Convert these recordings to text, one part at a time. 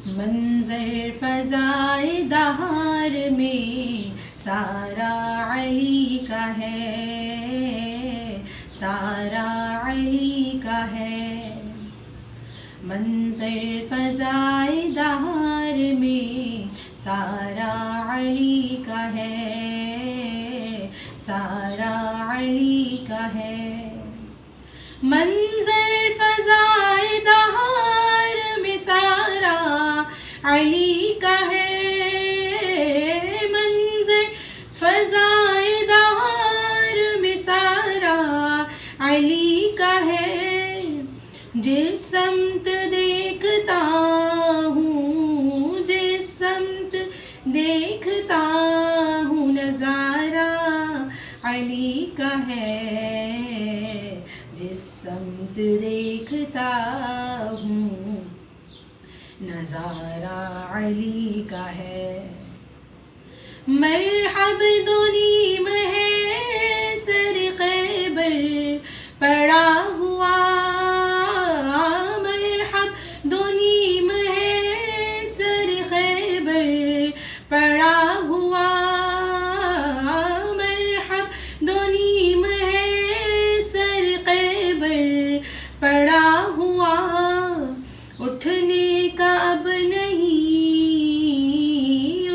منظر فضائے دہار میں سارا علی کا ہے، سارا علی کا ہے۔ منظر فضائے دہار میں سارا علی کا ہے، سارا علی کا ہے۔ منظر فضائے دہار میں سارا علی کا ہے، منظر فضائے دہار میں سارا علی کا ہے۔ جس سمت دیکھتا ہوں، جس سمت دیکھتا ہوں نظارہ علی کا ہے، جس سمت دیکھتا ہوں نظارہ علی کا ہے۔ مرحب دو نیم ہے سر خیبر پڑا ہوا، مرحب دو نیم ہے سر خیبر پڑا ہوا، مرحب دو نیم ہے سر خیبر پڑا ہوا۔ اٹھنے کا اب نہیں،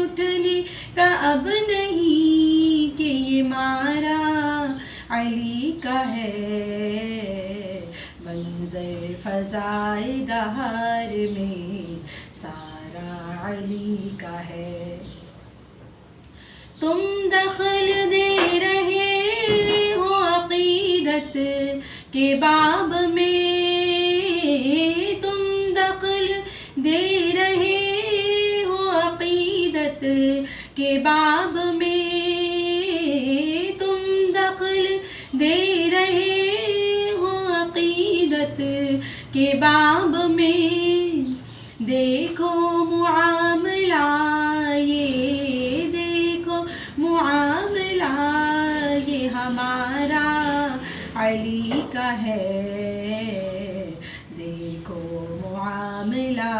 اٹھنے کا اب نہیں کہ یہ مارا علی کا ہے۔ منظر فضائے دہار میں سارا علی کا ہے۔ تم دخل دے رہے ہو عقیدت کے باب میں، دے رہے ہو عقیدت کے باب میں، تم دخل دے رہے ہو عقیدت کے باب میں۔ دیکھو معاملہ یہ، دیکھو معاملہ یہ ہمارا علی کا ہے، دیکھو معاملہ